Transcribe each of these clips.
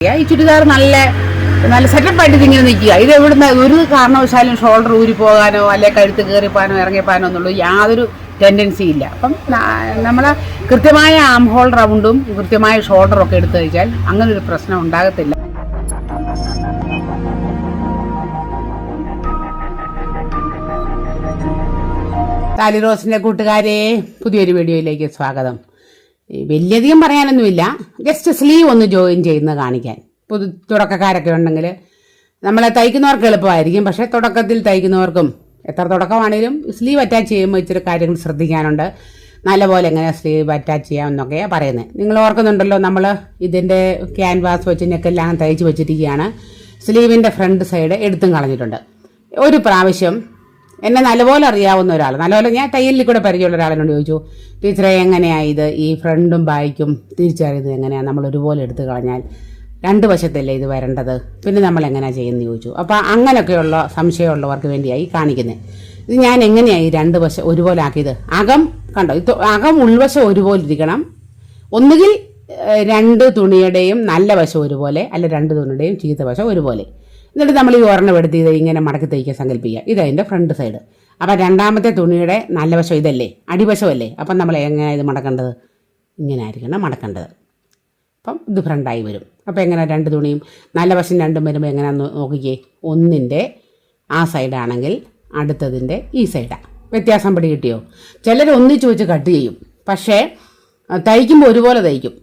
ഈ ചുരിദാർ നല്ല നല്ല സെറ്റപ്പായിട്ട് ഇതിങ്ങനെ നിൽക്കുക. ഇത് എവിടുന്ന് ഒരു കാരണവശാലും ഷോൾഡർ ഊരി പോകാനോ അല്ലെ കഴുത്ത് കയറിപ്പാനോ ഇറങ്ങിപ്പാനോ എന്നുള്ള യാതൊരു ടെൻഡൻസി ഇല്ല. അപ്പം നമ്മൾ കൃത്യമായ ആം ഹോൾ റൗണ്ടും കൃത്യമായ ഷോൾഡറും ഒക്കെ എടുത്തു കഴിച്ചാൽ അങ്ങനൊരു പ്രശ്നം ഉണ്ടാകത്തില്ല. താലി റോസിൻ്റെ കൂട്ടുകാരെ, പുതിയൊരു വീഡിയോയിലേക്ക് സ്വാഗതം. വലിയധികം പറയാനൊന്നുമില്ല, ജസ്റ്റ് സ്ലീവ് ഒന്ന് ജോയിൻ ചെയ്യുന്നത് കാണിക്കാൻ. തുടക്കക്കാരൊക്കെ ഉണ്ടെങ്കിൽ നമ്മളെ തയ്ക്കുന്നവർക്ക് എളുപ്പമായിരിക്കും, പക്ഷേ തുടക്കത്തിൽ തയ്ക്കുന്നവർക്കും എത്ര തുടക്കമാണെങ്കിലും സ്ലീവ് അറ്റാച്ച് ചെയ്യുമ്പോൾ ഇച്ചിരി കാര്യങ്ങൾ ശ്രദ്ധിക്കാനുണ്ട്. നല്ലപോലെ എങ്ങനെ സ്ലീവ് അറ്റാച്ച് ചെയ്യാമെന്നൊക്കെയാണ് പറയുന്നത്. നിങ്ങൾ ഓർക്കുന്നുണ്ടല്ലോ, നമ്മൾ ഇതിൻ്റെ ക്യാൻവാസ് വെച്ച് നെക്കെല്ലാം തയ്ച്ച് വെച്ചിരിക്കുകയാണ്. സ്ലീവിൻ്റെ ഫ്രണ്ട് സൈഡ് എടുത്തും കളഞ്ഞിട്ടുണ്ട്. ഒരു പ്രാവശ്യം എന്നെ നല്ലപോലെ അറിയാവുന്ന ഒരാൾ, നല്ലപോലെ ഞാൻ തയ്യലിൽ കൂടെ പരിചയമുള്ള ഒരാളിനോട് ചോദിച്ചു, ടീച്ചറെ എങ്ങനെയാണ് ഇത് ഈ ഫ്രണ്ടും ബാക്കും തിരിച്ചറിയുന്നത് എങ്ങനെയാണ്? നമ്മൾ ഒരുപോലെ എടുത്തു കളഞ്ഞാൽ രണ്ട് വശത്തല്ലേ ഇത് വരേണ്ടത്, പിന്നെ നമ്മൾ എങ്ങനെയാണ് ചെയ്യുന്നത് ചോദിച്ചു. അപ്പോൾ അങ്ങനെയൊക്കെയുള്ള സംശയമുള്ളവർക്ക് വേണ്ടിയായി കാണിക്കുന്നത്. ഇത് ഞാൻ എങ്ങനെയാണ് ഈ രണ്ട് വശം ഒരുപോലെ ആക്കിയത്? അകം കണ്ടോ, ഇത് അകം ഉൾവശം ഒരുപോലെ ഇരിക്കണം. ഒന്നുകിൽ രണ്ട് തുണിയുടെയും നല്ല വശം ഒരുപോലെ, അല്ല രണ്ട് തുണിയുടെയും ചീത്ത വശം ഒരുപോലെ. എന്നിട്ട് നമ്മൾ ഈ ഒരെണ്ണം എടുത്ത് ഇത് ഇങ്ങനെ മടക്കി തയ്ക്കാൻ സങ്കല്പിക്കുക. ഇതതിൻ്റെ ഫ്രണ്ട് സൈഡ്. അപ്പം രണ്ടാമത്തെ തുണിയുടെ നല്ല വശം ഇതല്ലേ, അടിവശമല്ലേ. അപ്പം നമ്മൾ എങ്ങനെ ഇത് മടക്കേണ്ടത്? ഇങ്ങനെ ആയിരിക്കണം മടക്കേണ്ടത്. അപ്പം ഇത് ഫ്രണ്ടായി വരും. അപ്പോൾ എങ്ങനെ രണ്ട് തുണിയും നല്ല വശം രണ്ടും വരുമ്പോൾ എങ്ങനെയാണെന്ന് നോക്കിക്കേ. ഒന്നിൻ്റെ ആ സൈഡാണെങ്കിൽ അടുത്തതിൻ്റെ ഈ സൈഡാണ്. വ്യത്യാസം പിടി കിട്ടിയോ? ചിലർ ഒന്നിച്ച് വെച്ച് കട്ട് ചെയ്യും, പക്ഷേ തയ്ക്കുമ്പോൾ ഒരുപോലെ തയ്ക്കും.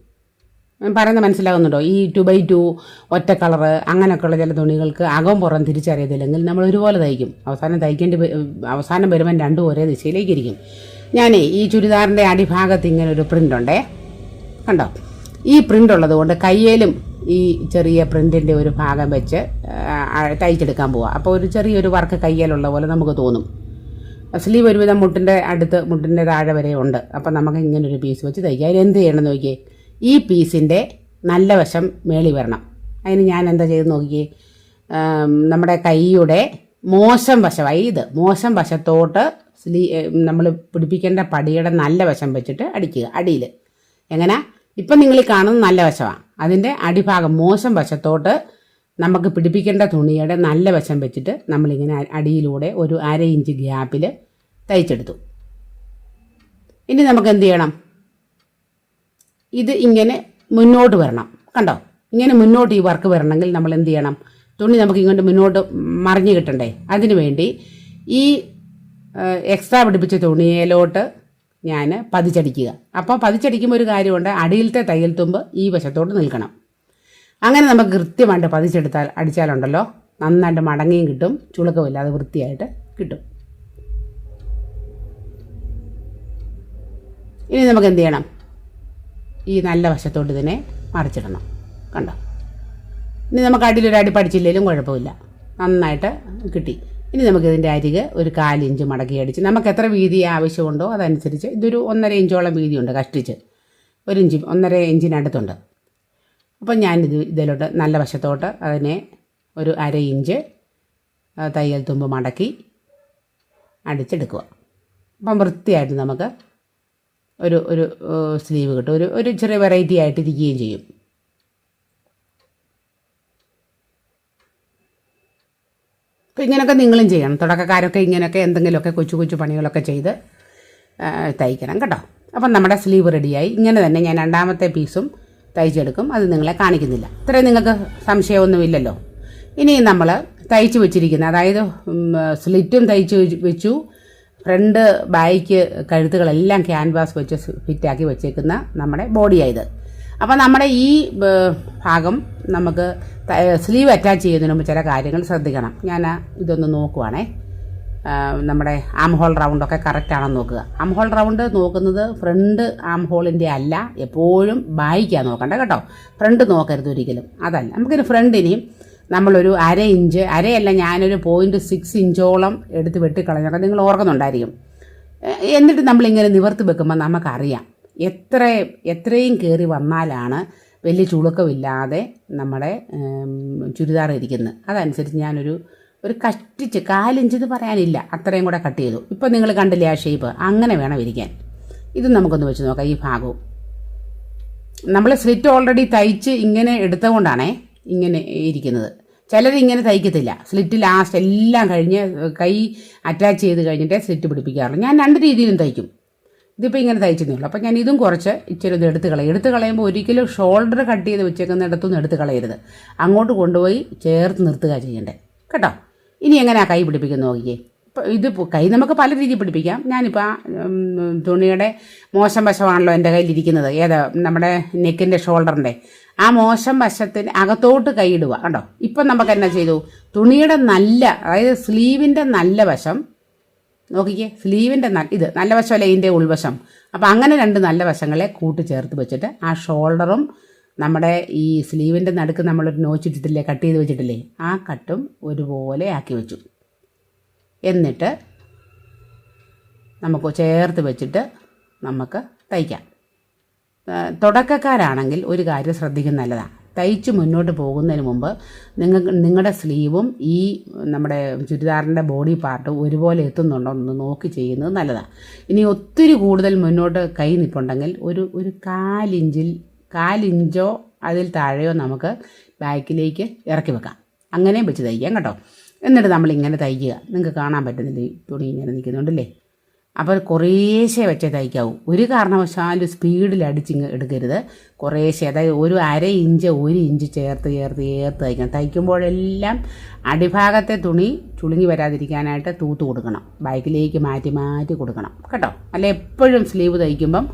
പറയുന്നത് മനസ്സിലാകുന്നുണ്ടോ? ഈ 2x2 ഒറ്റ കളറ് അങ്ങനെയൊക്കെയുള്ള ചില തുണികൾക്ക് അകം പുറം തിരിച്ചറിയത്തില്ലെങ്കിൽ നമ്മൾ ഒരുപോലെ തയ്ക്കും. അവസാനം വരുമ്പം രണ്ടും ഒരേ ദിശയിലേക്ക് ഇരിക്കും. ഞാനേ ഈ ചുരിദാറിൻ്റെ അടിഭാഗത്ത് ഇങ്ങനെ ഒരു പ്രിൻ്റുണ്ടേ, കണ്ടോ? ഈ പ്രിൻ്റ് ഉള്ളത് കൊണ്ട് കയ്യിലും ഈ ചെറിയ പ്രിൻറ്റിൻ്റെ ഒരു ഭാഗം വെച്ച് തയ്ച്ചെടുക്കാൻ പോവുക. അപ്പോൾ ഒരു ചെറിയൊരു വർക്ക് കയ്യിലുള്ള പോലെ നമുക്ക് തോന്നും. സ്ലീവ് ഒരുവിധം മുട്ടിൻ്റെ താഴെ വരെ ഉണ്ട്. അപ്പം നമുക്ക് ഇങ്ങനൊരു പീസ് വെച്ച് തയ്ക്കുക. അതിന് എന്ത് ചെയ്യണം നോക്കിയേ, ഈ പീസിൻ്റെ നല്ല വശം മേളി വരണം. അതിന് ഞാൻ എന്താ ചെയ്ത് നോക്കിയേ, നമ്മുടെ കൈയുടെ മോശം വശമായി ഇത് മോശം വശത്തോട്ട് നമ്മൾ പിടിപ്പിക്കേണ്ട പടിയുടെ നല്ല വശം വെച്ചിട്ട് അടിക്കുക. അടിയിൽ എങ്ങനെ ഇപ്പം നിങ്ങൾ കാണുന്നത് നല്ല വശമാണ്, അതിൻ്റെ അടിഭാഗം മോശം വശത്തോട്ട് നമുക്ക് പിടിപ്പിക്കേണ്ട തുണിയുടെ നല്ല വശം വെച്ചിട്ട് നമ്മളിങ്ങനെ അടിയിലൂടെ ഒരു 1/2 ഇഞ്ച് ഗ്യാപ്പിൽ തയ്ച്ചെടുത്തു. ഇനി നമുക്ക് എന്ത് ചെയ്യണം? ഇത് ഇങ്ങനെ മുന്നോട്ട് വരണം. കണ്ടോ, ഇങ്ങനെ മുന്നോട്ട് ഈ വർക്ക് വരണമെങ്കിൽ നമ്മൾ എന്ത് ചെയ്യണം? തുണി നമുക്ക് ഇങ്ങോട്ട് മുന്നോട്ട് മറിഞ്ഞ് കിട്ടണ്ടേ? അതിനു വേണ്ടി ഈ എക്സ്ട്രാ പിടിപ്പിച്ച തുണിയിലോട്ട് ഞാൻ പതിച്ചടിക്കുക. അപ്പോൾ പതിച്ചടിക്കുമ്പോൾ ഒരു കാര്യമുണ്ട്, അടിയിലത്തെ തയ്യൽ തുമ്പ് ഈ വശത്തോട്ട് നിൽക്കണം. അങ്ങനെ നമുക്ക് കൃത്യമായിട്ട് അടിച്ചാലുണ്ടല്ലോ, നന്നായിട്ട് മടങ്ങിയും കിട്ടും, ചുളുക്കമില്ലാതെ വൃത്തിയായിട്ട് കിട്ടും. ഇനി നമുക്ക് എന്ത് ചെയ്യണം? ഈ നല്ല വശത്തോട്ട് ഇതിനെ മറിച്ചിടണം. കണ്ടോ, ഇനി നമുക്ക് അടിയിലൊരു അടി പഠിച്ചില്ലെങ്കിലും കുഴപ്പമില്ല, നന്നായിട്ട് കിട്ടി. ഇനി നമുക്കിതിൻ്റെ അരികെ ഒരു 1/4 ഇഞ്ച് മടക്കി അടിച്ച് നമുക്ക് എത്ര വീതി ആവശ്യമുണ്ടോ അതനുസരിച്ച്, ഇതൊരു 1.5 ഇഞ്ചോളം വീതിയുണ്ട്, കഷ്ടിച്ച് 1 ഇഞ്ച് 1.5 ഇഞ്ചിനടുത്തുണ്ട്. അപ്പം ഞാനിത് ഇതിലോട്ട് നല്ല വശത്തോട്ട് അതിനെ ഒരു 1/2 ഇഞ്ച് തയ്യൽ തുമ്പ് മടക്കി അടിച്ചെടുക്കുക. അപ്പം വൃത്തിയായിട്ട് നമുക്ക് ഒരു സ്ലീവ് കിട്ടും. ഒരു ചെറിയ വെറൈറ്റി ആയിട്ട് ഇരിക്കുകയും ചെയ്യും. അപ്പോൾ ഇങ്ങനെയൊക്കെ നിങ്ങളും ചെയ്യണം. തുടക്കക്കാരൊക്കെ ഇങ്ങനെയൊക്കെ എന്തെങ്കിലുമൊക്കെ കൊച്ചു പണികളൊക്കെ ചെയ്ത് തയ്ക്കണം കേട്ടോ. അപ്പം നമ്മുടെ സ്ലീവ് റെഡിയായി. ഇങ്ങനെ തന്നെ ഞാൻ രണ്ടാമത്തെ പീസും തയ്ച്ചെടുക്കും, അത് നിങ്ങളെ കാണിക്കുന്നില്ല. ഇത്രയും നിങ്ങൾക്ക് സംശയമൊന്നുമില്ലല്ലോ. ഇനി നമ്മൾ തയ്ച്ച് വെച്ചിരിക്കുന്ന, അതായത് സ്ലിറ്റും തയ്ച്ച് വെച്ചു, ഫ്രണ്ട് ബാക്ക് കഴുത്തുകളെല്ലാം ക്യാൻവാസ് വെച്ച് ഫിറ്റാക്കി വെച്ചേക്കുന്ന നമ്മുടെ ബോഡിയായത്. അപ്പോൾ നമ്മുടെ ഈ ഭാഗം നമുക്ക് സ്ലീവ് അറ്റാച്ച് ചെയ്യുന്നതിന് മുമ്പ് ചില കാര്യങ്ങൾ ശ്രദ്ധിക്കണം. ഞാൻ ഇതൊന്ന് നോക്കുവാണേ. നമ്മുടെ ആം ഹോൾ റൗണ്ടൊക്കെ കറക്റ്റാണെന്ന് നോക്കുക. ആം ഹോൾ റൗണ്ട് നോക്കുന്നത് ഫ്രണ്ട് ആം ഹോളിൻ്റെ അല്ല, എപ്പോഴും ബായിക്കാണ് നോക്കണ്ട കേട്ടോ. ഫ്രണ്ട് നോക്കരുത് ഒരിക്കലും, അതല്ല. നമുക്കൊരു ഫ്രണ്ടിനെയും നമ്മളൊരു 1/2 ഇഞ്ച്, അരയല്ല, ഞാനൊരു 0.6 ഇഞ്ചോളം എടുത്ത് വെട്ടിക്കളഞ്ഞൊക്കെ നിങ്ങൾ ഓർക്കുന്നുണ്ടായിരിക്കും. എന്നിട്ട് നമ്മളിങ്ങനെ നിവർത്തി വെക്കുമ്പോൾ നമുക്കറിയാം എത്രയും കയറി വന്നാലാണ് വലിയ ചുളുക്കമില്ലാതെ നമ്മുടെ ചുരിദാർ ഇരിക്കുന്നത്. അതനുസരിച്ച് ഞാനൊരു കഷ്ടിച്ച് 1/4 ഇഞ്ച് എന്ന് പറയാനില്ല, അത്രയും കൂടെ കട്ട് ചെയ്തു. ഇപ്പം നിങ്ങൾ കണ്ടില്ലേ ആ ഷേപ്പ്, അങ്ങനെ വേണം ഇരിക്കാൻ. ഇത് നമുക്കൊന്ന് വെച്ച് നോക്കാം. ഈ ഭാഗവും നമ്മൾ സ്ലിറ്റ് ഓൾറെഡി തയ്ച്ച് ഇങ്ങനെ എടുത്തുകൊണ്ടാണേ ഇങ്ങനെ ഇരിക്കുന്നത്. ചിലരിങ്ങനെ തയ്ക്കത്തില്ല, സ്ലിറ്റ് ലാസ്റ്റ് എല്ലാം കഴിഞ്ഞ് കൈ അറ്റാച്ച് ചെയ്ത് കഴിഞ്ഞിട്ടേ സ്ലിറ്റ് പിടിപ്പിക്കാറുള്ളൂ. ഞാൻ 2 രീതിയിലും തയ്ക്കും. ഇതിപ്പോൾ ഇങ്ങനെ തയ്ച്ചതേ ഉള്ളൂ. അപ്പോൾ ഞാൻ ഇതും കുറച്ച് ഇച്ചിരി ഇത് എടുത്ത് കളയുമ്പോൾ ഒരിക്കലും ഷോൾഡർ കട്ട് ചെയ്ത് വെച്ചേക്കുന്നിടത്തൊന്നും എടുത്ത് കളയരുത്, അങ്ങോട്ട് കൊണ്ടുപോയി ചേർത്ത് നിർത്തുക ചെയ്യണ്ടേ കേട്ടോ. ഇനി എങ്ങനെയാണ് കൈ പിടിപ്പിക്കുന്നത് നോക്കിയേ. ഇപ്പോൾ ഇത് കൈ നമുക്ക് പല രീതിയിൽ പിടിപ്പിക്കാം. ഞാനിപ്പോൾ ആ തുണിയുടെ മോശം വശമാണല്ലോ എൻ്റെ കയ്യിലിരിക്കുന്നത്, ഏതാ നമ്മുടെ നെക്കിൻ്റെ ഷോൾഡറിൻ്റെ ആ മോശം വശത്തിന് അകത്തോട്ട് കൈയിടുക കണ്ടോ. ഇപ്പം നമുക്ക് എന്നാ ചെയ്തു, തുണിയുടെ അതായത് സ്ലീവിൻ്റെ നല്ല വശം നോക്കിക്കേ, സ്ലീവിൻ്റെ നല്ല വശമല്ല ഇതിൻ്റെ ഉൾവശം. അപ്പോൾ അങ്ങനെ 2 നല്ല വശങ്ങളെ കൂട്ടിച്ചേർത്ത് വെച്ചിട്ട് ആ ഷോൾഡറും നമ്മുടെ ഈ സ്ലീവിൻ്റെ നടുക്ക് നമ്മളൊരു നോച്ചിട്ടിട്ടില്ലേ, കട്ട് ചെയ്ത് വെച്ചിട്ടില്ലേ, ആ കട്ടും ഒരുപോലെ ആക്കി വെച്ചു. എന്നിട്ട് നമുക്ക് ചേർത്ത് വെച്ചിട്ട് നമുക്ക് തയ്ക്കാം. തുടക്കക്കാരാണെങ്കിൽ ഒരു കാര്യം ശ്രദ്ധിക്കുന്നത് നല്ലതാണ്. തയ്ച്ച് മുന്നോട്ട് പോകുന്നതിന് മുമ്പ് നിങ്ങളുടെ സ്ലീവും ഈ നമ്മുടെ ചുരിദാറിൻ്റെ ബോഡി പാർട്ടും ഒരുപോലെ എത്തുന്നുണ്ടോ എന്ന് നോക്കി ചെയ്യുന്നത് നല്ലതാണ്. ഇനി ഒത്തിരി കൂടുതൽ മുന്നോട്ട് കൈ നിൽപ്പുണ്ടെങ്കിൽ ഒരു 1/4 ഇഞ്ചോ അതിൽ താഴെയോ നമുക്ക് ബാക്കിലേക്ക് ഇറക്കി വെക്കാം. അങ്ങനെയും വെച്ച് തയ്ക്കാം കേട്ടോ. എന്നിട്ട് നമ്മളിങ്ങനെ തയ്ക്കുക. നിങ്ങൾക്ക് കാണാൻ പറ്റുന്നില്ല, ഈ തുണി ഇങ്ങനെ നിൽക്കുന്നുണ്ടല്ലേ. അപ്പോൾ കുറേശ്ശെ വെച്ചേ തയ്ക്കാവൂ. ഒരു കാരണവശാലും സ്പീഡിൽ അടിച്ചിങ്ങ് എടുക്കരുത്. കുറേശ്ശെ, അതായത് ഒരു 1/2 ഇഞ്ച് 1 ഇഞ്ച് ചേർത്ത് തയ്ക്കണം. തയ്ക്കുമ്പോഴെല്ലാം അടിഭാഗത്തെ തുണി ചുളുങ്ങി വരാതിരിക്കാനായിട്ട് തൂത്ത് കൊടുക്കണം, ബാക്കിലേക്ക് മാറ്റി കൊടുക്കണം കേട്ടോ. അല്ല എപ്പോഴും സ്ലീവ് തയ്ക്കുമ്പം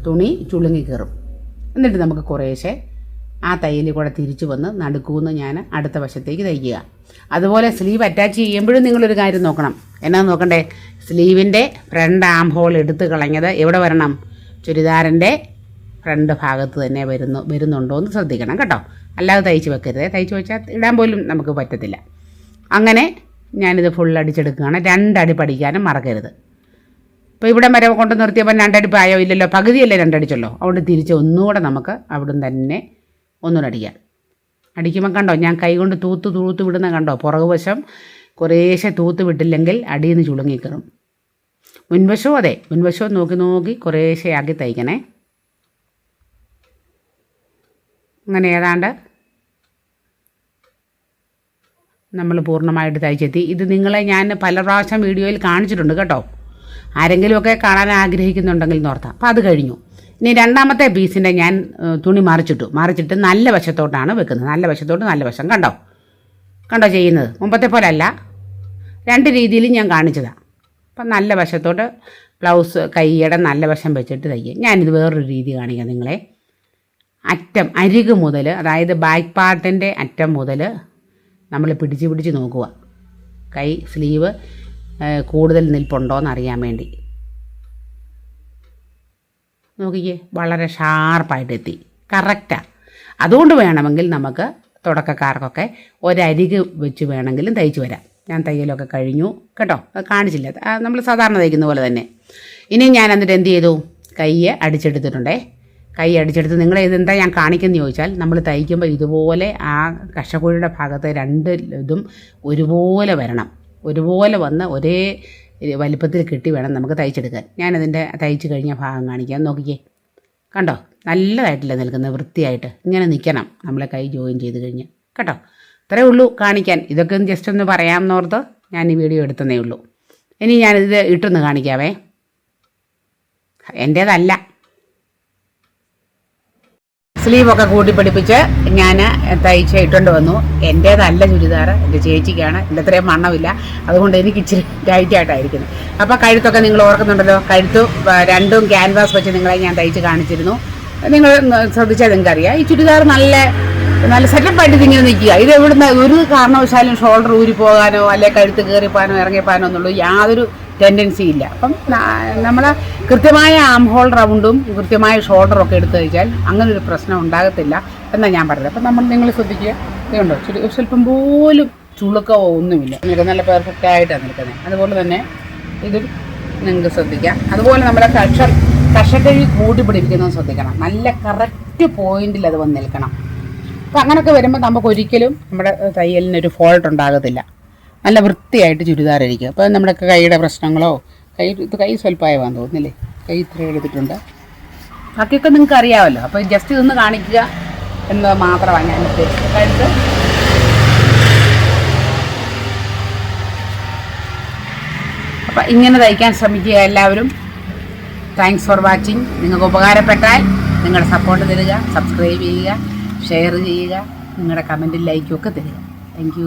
തുണി ചുളുങ്ങി കയറും. എന്നിട്ട് നമുക്ക് കുറേശ്ശെ ആ തയ്യലിൽ കൂടെ തിരിച്ചു വന്ന് നടുക്കൂന്ന് ഞാൻ അടുത്ത വശത്തേക്ക് തയ്ക്കുക. അതുപോലെ സ്ലീവ് അറ്റാച്ച് ചെയ്യുമ്പോഴും നിങ്ങളൊരു കാര്യം നോക്കണം. എന്നാ നോക്കണ്ടേ, സ്ലീവിൻ്റെ ഫ്രണ്ട് ആം ഹോൾ എടുത്ത് കളഞ്ഞത് എവിടെ വരണം, ചുരിദാറിൻ്റെ ഫ്രണ്ട് ഭാഗത്ത് തന്നെ വരുന്നുണ്ടോ എന്ന് ശ്രദ്ധിക്കണം കേട്ടോ. അല്ലാതെ തയ്ച്ച് വെക്കരുത്, തയ്ച്ച് വെച്ചാൽ ഇടാൻ പോലും നമുക്ക് പറ്റത്തില്ല. അങ്ങനെ ഞാനിത് ഫുൾ അടിച്ചെടുക്കുകയാണ്. 2 അടി പഠിക്കാനും മറക്കരുത്. ഇപ്പോൾ ഇവിടെ വരെ കൊണ്ട് നിർത്തിയപ്പോൾ 2 അടി ആയോ ഇല്ലല്ലോ, പകുതിയല്ലേ 2 അടിച്ചല്ലോ. അതുകൊണ്ട് തിരിച്ച് ഒന്നുകൂടെ നമുക്ക് അവിടുന്ന് തന്നെ ഒന്നുകൂടെ അടിക്കാം. അടിക്കുമ്പോൾ കണ്ടോ ഞാൻ കൈ കൊണ്ട് തൂത്ത് വിടുന്ന കണ്ടോ, പുറകുവശം കുറേശ്ശെ തൂത്ത് വിട്ടില്ലെങ്കിൽ അടിയിൽ നിന്ന് ചുളുങ്ങിക്കറും. മുൻവശവും അതെ, മുൻവശവും നോക്കി കുറേശ്ശെ ആക്കി തയ്ക്കണേ. അങ്ങനെ ഏതാണ്ട് നമ്മൾ പൂർണ്ണമായിട്ട് തയ്ച്ചെത്തി. ഇത് നിങ്ങളെ ഞാൻ പല പ്രാവശ്യം വീഡിയോയിൽ കാണിച്ചിട്ടുണ്ട് കേട്ടോ. ആരെങ്കിലുമൊക്കെ കാണാൻ ആഗ്രഹിക്കുന്നുണ്ടെങ്കിൽ നോർത്താം. അപ്പോൾ അത് കഴിഞ്ഞു. ഇനി രണ്ടാമത്തെ പീസിൻ്റെ ഞാൻ തുണി മറിച്ചിട്ട് നല്ല വശത്തോട്ടാണ് വെക്കുന്നത്. നല്ല വശം കണ്ടോ ചെയ്യുന്നത്. മുമ്പത്തെ പോലെ അല്ല, 2 രീതിയിലും ഞാൻ കാണിച്ചതാണ്. അപ്പം നല്ല വശത്തോട്ട് ബ്ലൗസ് കൈയുടെ നല്ല വശം വെച്ചിട്ട് തയ്ക്കുക. ഞാനിത് വേറൊരു രീതി കാണിക്കാം നിങ്ങളെ. അരികു മുതൽ, അതായത് ബാക്ക് പാർട്ടിൻ്റെ അറ്റം മുതൽ നമ്മൾ പിടിച്ച് നോക്കുക. കൈ സ്ലീവ് കൂടുതൽ നിൽപ്പുണ്ടോ എന്നറിയാൻ വേണ്ടി നോക്കിക്കേ. വളരെ ഷാർപ്പായിട്ട് എത്തി, കറക്റ്റാണ്. അതുകൊണ്ട് വേണമെങ്കിൽ നമുക്ക് തുടക്കക്കാർക്കൊക്കെ ഒരരിക് വെച്ച് വേണമെങ്കിലും തയ്ച്ച് വരാം. ഞാൻ തയ്യലൊക്കെ കഴിഞ്ഞു കേട്ടോ, അത് കാണിച്ചില്ല, നമ്മൾ സാധാരണ തയ്ക്കുന്ന പോലെ തന്നെ. ഇനി ഞാൻ എന്നിട്ട് എന്ത് ചെയ്തു, കൈ അടിച്ചെടുത്തിട്ടുണ്ടേ. കൈ അടിച്ചെടുത്ത് നിങ്ങളെ ഇതെന്താ ഞാൻ കാണിക്കുന്നത് ചോദിച്ചാൽ, നമ്മൾ തയ്ക്കുമ്പോൾ ഇതുപോലെ ആ കഷക്കുഴിയുടെ ഭാഗത്ത് 2 ഇതും ഒരുപോലെ വരണം. ഒരുപോലെ വന്ന് ഒരേ വലിപ്പത്തിൽ കെട്ടി വേണം നമുക്ക് തയ്ച്ചെടുക്കാൻ. ഞാനതിൻ്റെ തയ്ച്ച് കഴിഞ്ഞ ഭാഗം കാണിക്കാം. നോക്കിക്കേ, കണ്ടോ നല്ലതായിട്ടില്ല നിൽക്കുന്നത്, വൃത്തിയായിട്ട് ഇങ്ങനെ നിൽക്കണം നമ്മളെ കൈ ജോയിൻ ചെയ്ത് കഴിഞ്ഞ് കേട്ടോ. അത്രേ ഉള്ളൂ കാണിക്കാൻ. ഇതൊക്കെ ജസ്റ്റ് ഒന്ന് പറയാമെന്നോർത്ത് ഞാൻ ഈ വീഡിയോ എടുത്തതേ ഉള്ളൂ. ഇനി ഞാനിത് ഇട്ടൊന്ന് കാണിക്കാവേ. എൻ്റേതല്ല, സ്ലീവൊക്കെ കൂട്ടി പിടിപ്പിച്ച് ഞാൻ തയ്ച്ച് ഇട്ടുകൊണ്ട് വന്നു. എൻ്റേതല്ല ചുരിദാർ, എൻ്റെ ചേച്ചിക്കാണ്. എൻ്റെ അത്രയും വണ്ണമില്ല, അതുകൊണ്ട് എനിക്ക് ഇച്ചിരി ടൈറ്റായിട്ടായിരിക്കുന്നു. അപ്പോൾ കഴുത്തൊക്കെ നിങ്ങൾ ഓർക്കുന്നുണ്ടല്ലോ, കഴുത്ത് 2 ക്യാൻവാസ് വെച്ച് നിങ്ങളെ ഞാൻ തയ്ച്ച് കാണിച്ചിരുന്നു. നിങ്ങൾ ശ്രദ്ധിച്ചാൽ നിങ്ങൾക്കറിയാം ഈ ചുരിദാർ നല്ല സെറ്റപ്പായിട്ട് ഇതിങ്ങനെ നിൽക്കുക. ഇത് എവിടുന്ന് ഒരു കാരണവശാലും ഷോൾഡർ ഊരിപ്പോകാനോ അല്ലെ കഴുത്ത് കയറിപ്പോകാനോ ഇറങ്ങിപ്പോകാനോ എന്നുള്ളൂ യാതൊരു ടെൻഡൻസി ഇല്ല. അപ്പം നമ്മൾ കൃത്യമായ ആം ഹോൾ റൗണ്ടും കൃത്യമായ ഷോൾഡറും ഒക്കെ എടുത്തു കഴിച്ചാൽ അങ്ങനൊരു പ്രശ്നം ഉണ്ടാകത്തില്ല എന്നാണ് ഞാൻ പറഞ്ഞത്. അപ്പം നിങ്ങൾ ശ്രദ്ധിക്കുക, ഇതുണ്ടോ സ്വല്പം പോലും ചുളുക്കവോ ഒന്നുമില്ല, നിങ്ങൾക്ക് നല്ല പെർഫെക്റ്റായിട്ടാണ് നിൽക്കുന്നത്. അതുപോലെ തന്നെ ഇതും നിങ്ങൾക്ക് ശ്രദ്ധിക്കാം. അതുപോലെ നമ്മുടെ കഷക്കഴി കൂട്ടി പിടിപ്പിക്കുന്നത് ശ്രദ്ധിക്കണം. നല്ല കറക്റ്റ് പോയിന്റിൽ അത് വന്ന് നിൽക്കണം. അപ്പം അങ്ങനെയൊക്കെ വരുമ്പോൾ നമുക്ക് ഒരിക്കലും നമ്മുടെ തയ്യലിനൊരു ഫോൾട്ട് ഉണ്ടാകത്തില്ല. നല്ല വൃത്തിയായിട്ട് ചുരിദാറിരിക്കും. അപ്പോൾ നമ്മുടെ കൈയുടെ പ്രശ്നങ്ങളോ കൈ സ്വല്പമായെന്ന് തോന്നുന്നില്ലേ, കൈ ഇത്ര എടുത്തിട്ടുണ്ട്, ബാക്കിയൊക്കെ നിങ്ങൾക്ക് അറിയാമല്ലോ. അപ്പോൾ ജസ്റ്റ് ഇതൊന്ന് കാണിക്കുക. എന്നത് മാത്രമാണ് ഞാൻ ഉദ്ദേശിച്ചത്. കഴുത്ത് അപ്പം ഇങ്ങനെ തയ്ക്കാൻ ശ്രമിക്കുക എല്ലാവരും. Thanks for watching. നിങ്ങൾക്ക് ഉപകാരപ്പെട്ടാൽ നിങ്ങളുടെ സപ്പോർട്ട് തരിക, സബ്സ്ക്രൈബ് ചെയ്യുക, ഷെയർ ചെയ്യുക, നിങ്ങളുടെ കമൻറ്റും ലൈക്കും ഒക്കെ തരിക. Thank you.